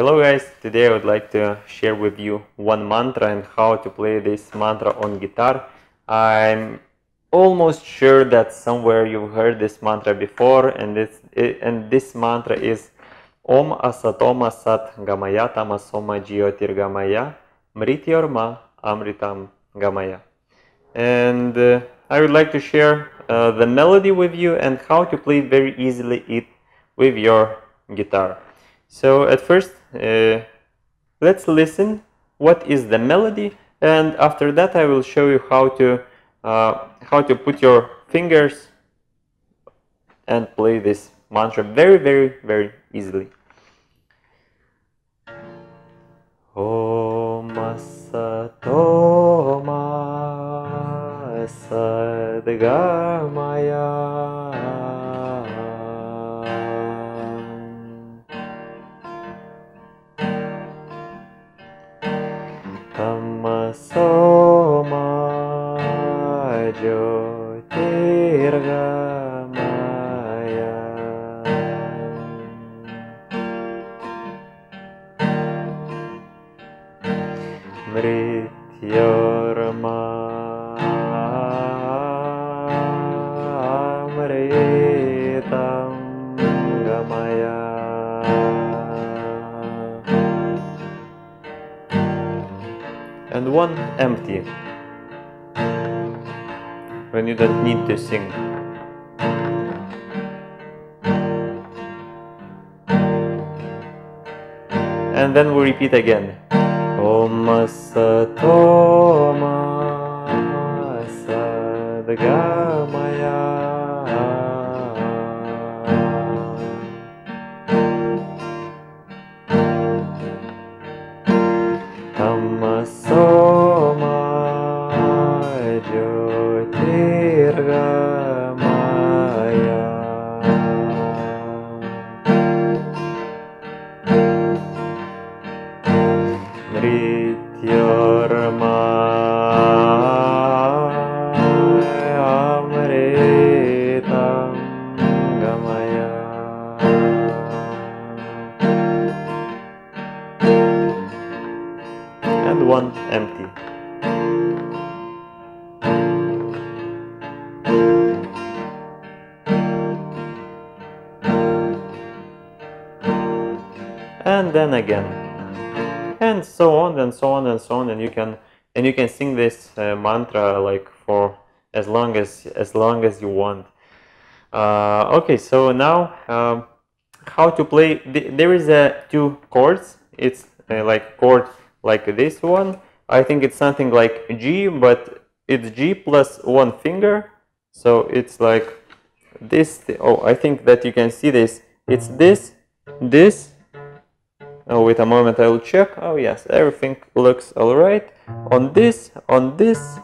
Hello guys, today I would like to share with you one mantra and how to play this mantra on guitar. I'm almost sure that somewhere you've heard this mantra before, and this mantra is Om Asatoma Sat Gamaya, tamaso jyotir Gamaya, mṛtyor amṛtaṃ Gamaya. And I would like to share the melody with you and how to play very easily it with your guitar. So at first, let's listen what is the melody, and after that I will show you how to put your fingers and play this mantra very easily. Om Asatoma Sat Gamaya, tamaso jyotir Gamaya, mṛtyor amṛtaṃ Gamaya. And one empty, when you don't need to sing. And then we repeat again. Om Asatoma Sat Gamaya, tamaso jyotir Gamaya, mṛtyor amṛtaṃ Gamaya. And one empty. And then again, and so on and so on and so on, and you can sing this mantra like for as long as you want. Okay, so now how to play? There is two chords. It's like chord like this one. I think it's something like G, but it's G plus one finger, so it's like this. Oh, I think that you can see this. It's this. Oh, wait a moment, I will check. Oh yes, everything looks alright. On this, on this,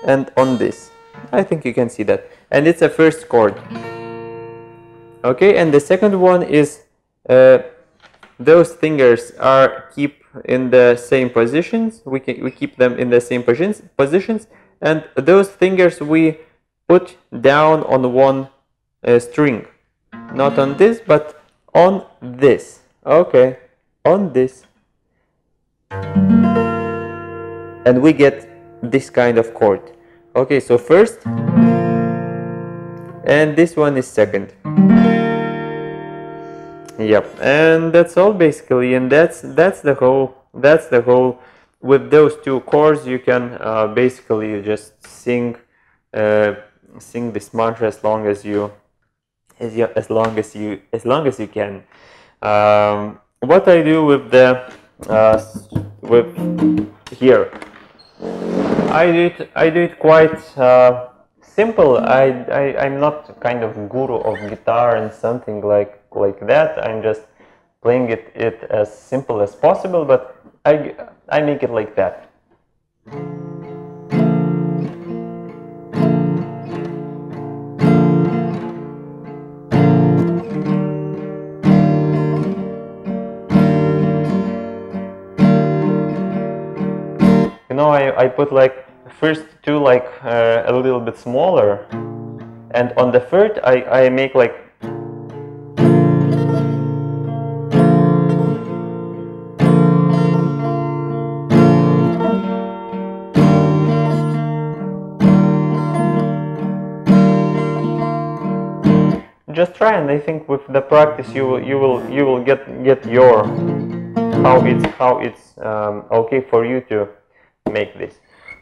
and on this. I think you can see that. And it's a first chord. Okay, and the second one is those fingers are keep in the same positions. We keep them in the same positions, and those fingers we put down on one string. Not on this, but on this. Okay, on this. And we get this kind of chord. Okay, so first, and this one is second. Yep, and that's all basically, and that's the whole. With those two chords, you can basically just sing this mantra as long as you can. What I do with here, I do it quite simple. I'm not kind of guru of guitar and something like that. I'm just playing it as simple as possible, but I make it like that. know, I put like first two like a little bit smaller, and on the third I make like just try, and I think with the practice you will get your how it's okay for you to make this.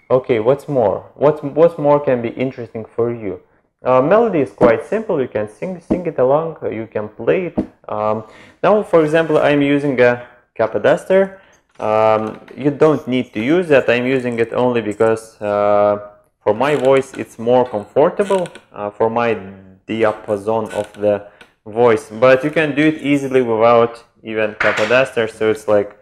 Okay, what's more? What's more can be interesting for you? Melody is quite simple. You can sing it along. You can play it. Now, for example, I'm using a capaduster. You don't need to use that. I'm using it only because for my voice it's more comfortable for my diapason of the voice. But you can do it easily without even capaduster. So it's like.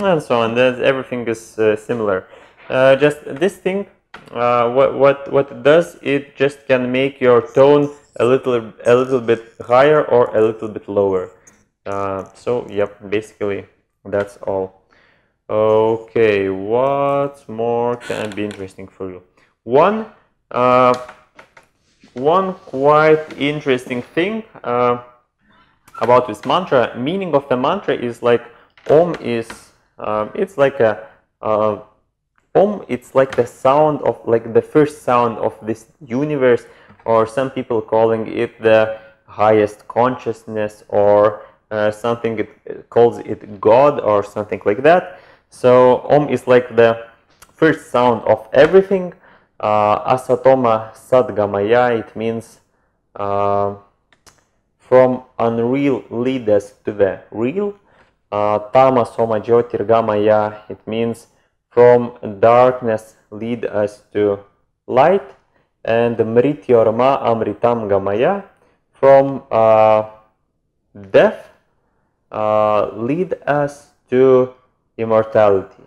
And so on. Everything is similar. Just this thing, what it does, it just can make your tone a little bit higher or a little bit lower. So yep, basically that's all. Okay, what more can be interesting for you? One quite interesting thing about this mantra. Meaning of the mantra is like Om is. It's like a Om. It's like the sound of, like the first sound of this universe, or some people calling it the highest consciousness, or something it calls it God or something like that. So Om is like the first sound of everything. Asatoma Sat Gamaya. It means from unreal lead us to the real. Tamaso jyotir Gamaya, it means from darkness lead us to light, and mṛtyor amṛtaṃ Gamaya, from death lead us to immortality.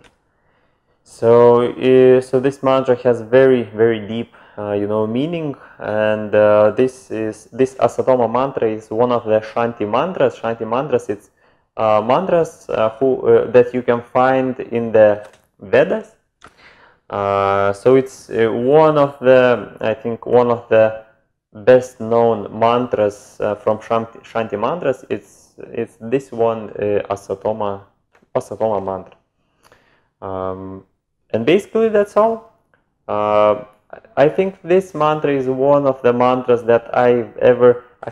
So this mantra has very deep meaning, and this Asatoma mantra is one of the Shanti mantras. Shanti mantras, it's mantras that you can find in the Vedas. So it's one of the, I think, one of the best known mantras from Shanti mantras. It's this one, Asatoma mantra. And basically that's all. I think this mantra is one of the mantras that I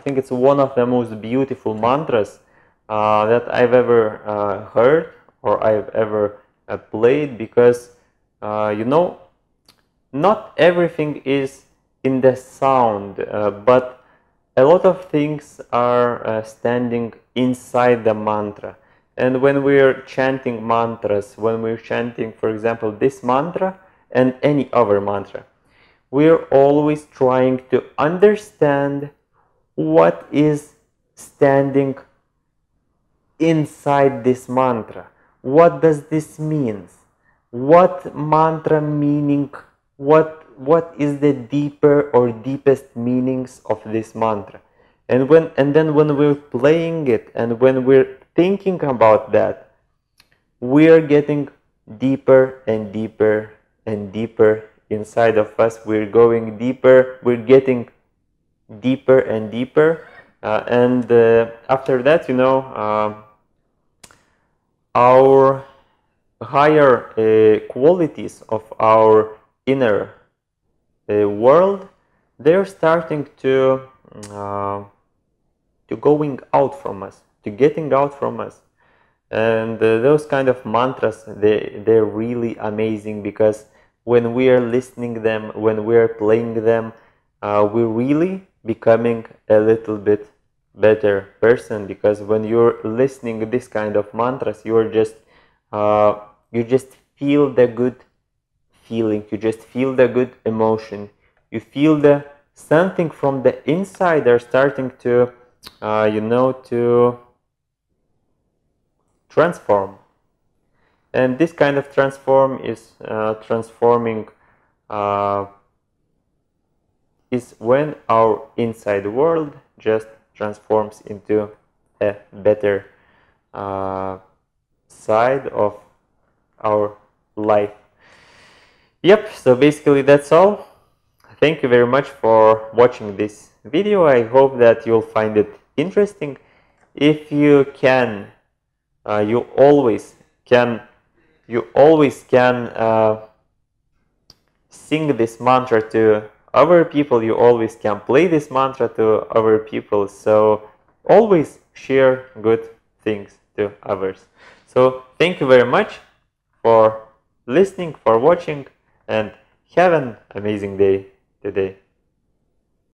think it's one of the most beautiful mantras that I've ever heard or I've ever played, because not everything is in the sound, but a lot of things are standing inside the mantra. And when we're chanting mantras, when we're chanting, for example, this mantra and any other mantra, we're always trying to understand what is standing inside this mantra. What does this mean? What mantra meaning, what is the deeper or deepest meanings of this mantra? And then when we're playing it and when we're thinking about that, we're getting deeper and deeper and deeper inside of us. We're going deeper, we're getting deeper and deeper, and after that, our higher qualities of our inner world, they're starting to going out from us, to getting out from us. And those kind of mantras, they're really amazing, because when we are listening them, when we are playing them, we're really becoming a little bit better person. Because when you're listening this kind of mantras, you just feel the good feeling, you just feel the good emotion, you feel the something from the inside are starting to to transform. And this kind of transform is transforming is when our inside world just transforms into a better side of our life. Yep, so basically that's all. Thank you very much for watching this video. I hope that you'll find it interesting. If you can, you always always can sing this mantra to other people, you always can play this mantra to other people. So always share good things to others. So thank you very much for listening, for watching, and have an amazing day today.